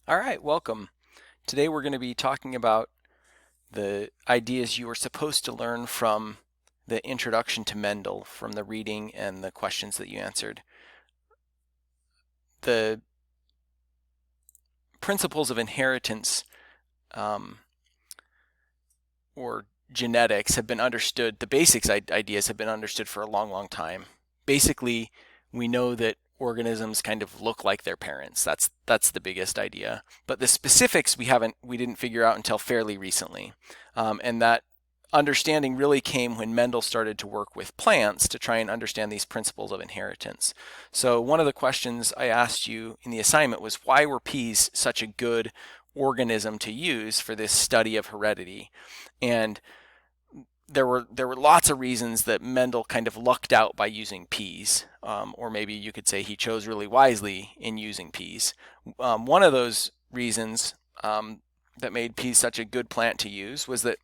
All right, welcome. Today we're going to be talking about the ideas you were supposed to learn from the introduction to Mendel, from the reading and the questions that you answered. The principles of inheritance um, or genetics have been understood, the basics ideas have been understood for a long, long time. Basically, we know that organisms kind of look like their parents. That's the biggest idea. But the specifics we didn't figure out until fairly recently, and that understanding really came when Mendel started to work with plants to try and understand these principles of inheritance. So one of the questions I asked you in the assignment was, why were peas such a good organism to use for this study of heredity? And there were lots of reasons that Mendel kind of lucked out by using peas, or maybe you could say he chose really wisely in using peas. One of those reasons that made peas such a good plant to use was that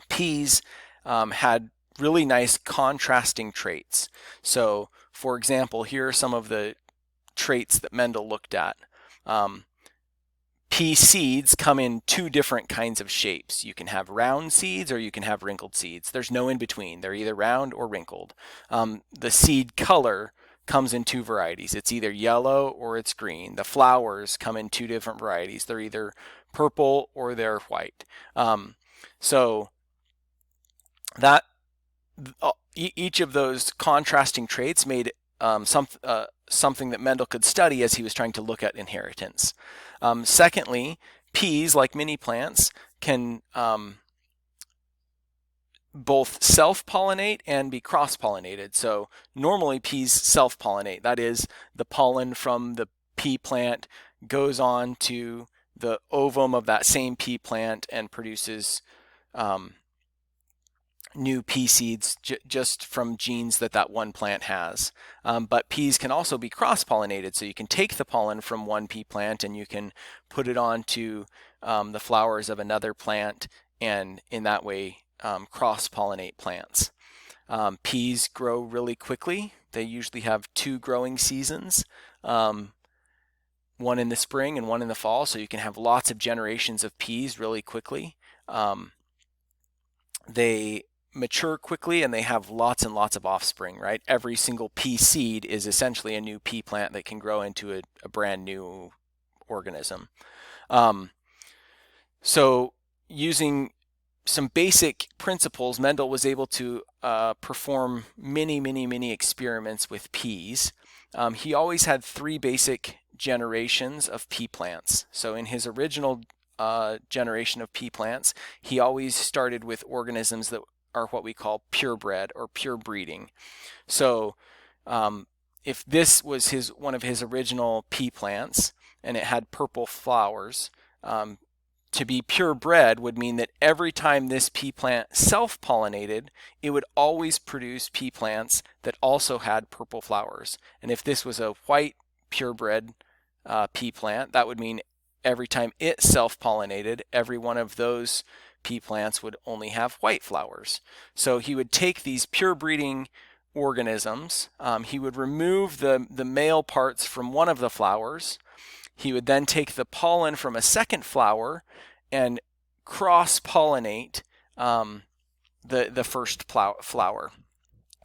peas had really nice contrasting traits. So, for example, here are some of the traits that Mendel looked at. Um, Pea seeds come in two different kinds of shapes. You can have round seeds or you can have wrinkled seeds. There's no in between. They're either round or wrinkled. The seed color comes in two varieties. It's either yellow or it's green. The flowers come in two different varieties. They're either purple or they're white. So that each of those contrasting traits made something that Mendel could study as he was trying to look at inheritance. Secondly, peas, like many plants, can both self-pollinate and be cross-pollinated. So normally peas self-pollinate. That is, the pollen from the pea plant goes on to the ovum of that same pea plant and produces new pea seeds just from genes that one plant has. But peas can also be cross-pollinated, so you can take the pollen from one pea plant and you can put it onto the flowers of another plant, and in that way cross-pollinate plants. Peas grow really quickly. They usually have two growing seasons, one in the spring and one in the fall, so you can have lots of generations of peas really quickly. They mature quickly and they have lots and lots of offspring, right? Every single pea seed is essentially a new pea plant that can grow into a brand new organism. So using some basic principles, Mendel was able to perform many experiments with peas. He always had three basic generations of pea plants. So in his original generation of pea plants, he always started with organisms that are what we call purebred or pure breeding. So if this was one of his original pea plants and it had purple flowers, to be purebred would mean that every time this pea plant self-pollinated, it would always produce pea plants that also had purple flowers. And if this was a white purebred pea plant, that would mean every time it self-pollinated, every one of those pea plants would only have white flowers. So he would take these pure breeding organisms, he would remove the male parts from one of the flowers. He would then take the pollen from a second flower and cross-pollinate the first flower.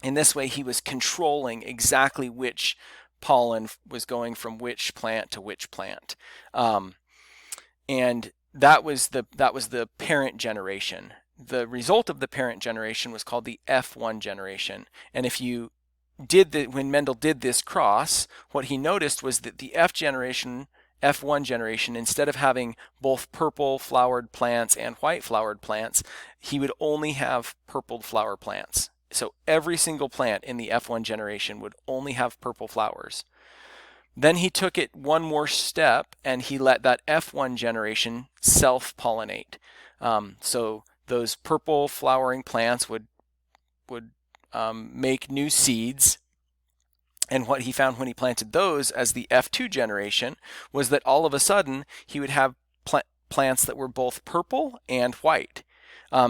In this way, he was controlling exactly which pollen was going from which plant to which plant. And that was the parent generation. The result of the parent generation was called the F1 generation. And if you when Mendel did this cross, what he noticed was that the F1 generation, instead of having both purple flowered plants and white flowered plants, he would only have purple flower plants. So every single plant in the F1 generation would only have purple flowers. Then he took it one more step and he let that F1 generation self-pollinate. So those purple flowering plants would make new seeds. And what he found when he planted those as the F2 generation was that all of a sudden he would have plants that were both purple and white.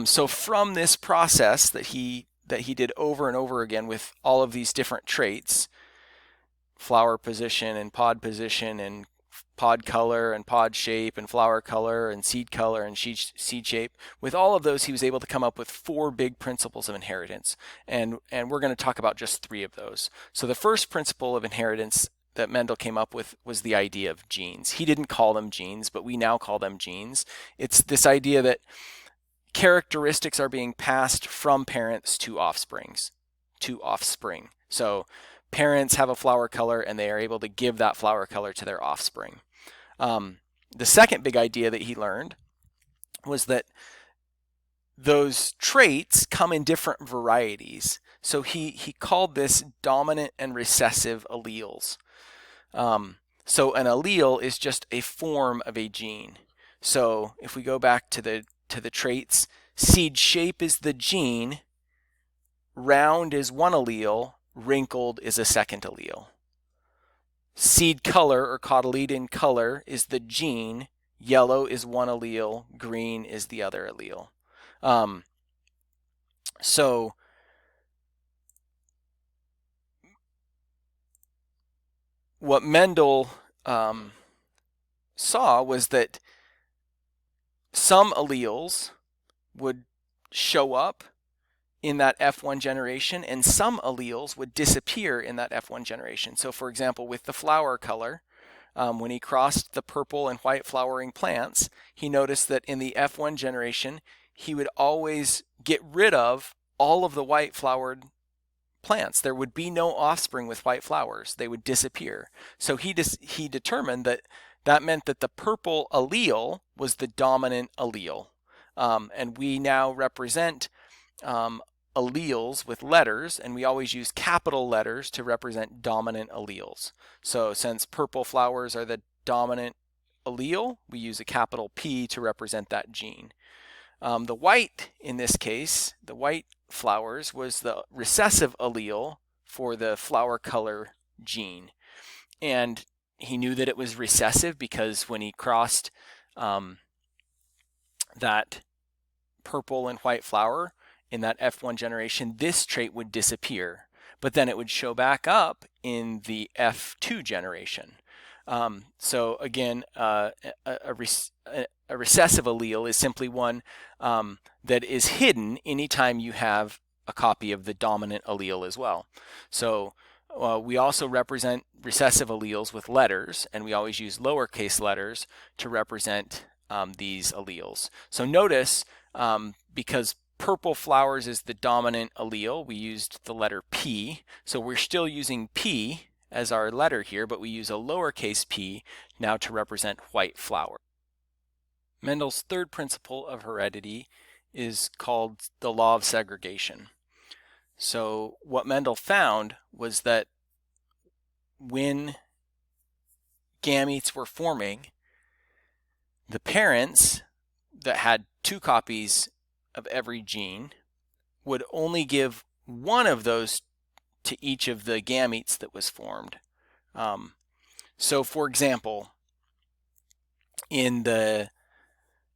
So from this process that he did over and over again with all of these different traits, flower position and pod position and pod color and pod shape and flower color and seed shape. With all of those, he was able to come up with 4 big principles of inheritance. And we're going to talk about just 3 of those. So the first principle of inheritance that Mendel came up with was the idea of genes. He didn't call them genes, but we now call them genes. It's this idea that characteristics are being passed from parents to offspring. So parents have a flower color and they are able to give that flower color to their offspring. The second big idea that he learned was that those traits come in different varieties. So he called this dominant and recessive alleles. So an allele is just a form of a gene. So if we go back to the traits, seed shape is the gene, round is one allele, wrinkled is a second allele. Seed color or cotyledon color is the gene, yellow is one allele, green is the other allele. So what Mendel saw was that some alleles would show up in that F1 generation and some alleles would disappear in that F1 generation. So for example, with the flower color, when he crossed the purple and white flowering plants, he noticed that in the F1 generation, he would always get rid of all of the white flowered plants. There would be no offspring with white flowers. They would disappear. So he determined that meant that the purple allele was the dominant allele. And we now represent alleles with letters, and we always use capital letters to represent dominant alleles. So since purple flowers are the dominant allele, we use a capital P to represent that gene. The white, in this case, the white flowers was the recessive allele for the flower color gene. And he knew that it was recessive because when he crossed that purple and white flower in that F1 generation, this trait would disappear, but then it would show back up in the F2 generation. So again, a recessive allele is simply one that is hidden anytime you have a copy of the dominant allele as well. So we also represent recessive alleles with letters, and we always use lowercase letters to represent these alleles. So notice, because purple flowers is the dominant allele, we used the letter P. So we're still using P as our letter here, but we use a lowercase p now to represent white flower. Mendel's third principle of heredity is called the law of segregation. So what Mendel found was that when gametes were forming, the parents that had 2 copies of every gene would only give one of those to each of the gametes that was formed. So for example, in the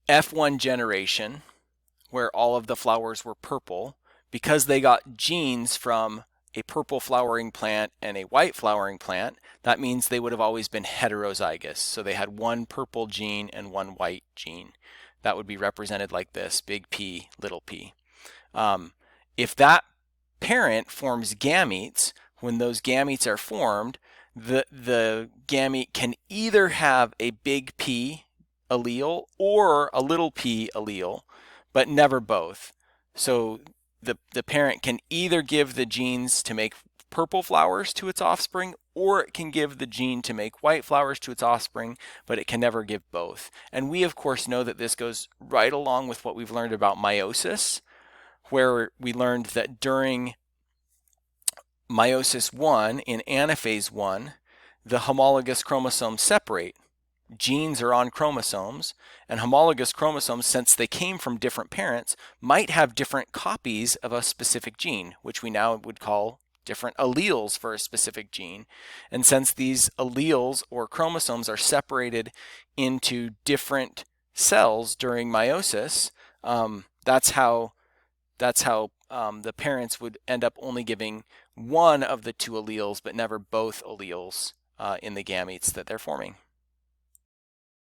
F1 generation, where all of the flowers were purple, because they got genes from a purple flowering plant and a white flowering plant, that means they would have always been heterozygous. So they had one purple gene and one white gene. That would be represented like this, big P, little p. If that parent forms gametes, when those gametes are formed, the gamete can either have a big P allele or a little p allele, but never both. So the parent can either give the genes to make purple flowers to its offspring, or it can give the gene to make white flowers to its offspring, but it can never give both. And we of course know that this goes right along with what we've learned about meiosis, where we learned that during meiosis 1 in anaphase 1, the homologous chromosomes separate. Genes are on chromosomes, and homologous chromosomes, since they came from different parents, might have different copies of a specific gene, which we now would call different alleles for a specific gene. And since these alleles or chromosomes are separated into different cells during meiosis, that's how the parents would end up only giving one of the 2 alleles, but never both alleles in the gametes that they're forming.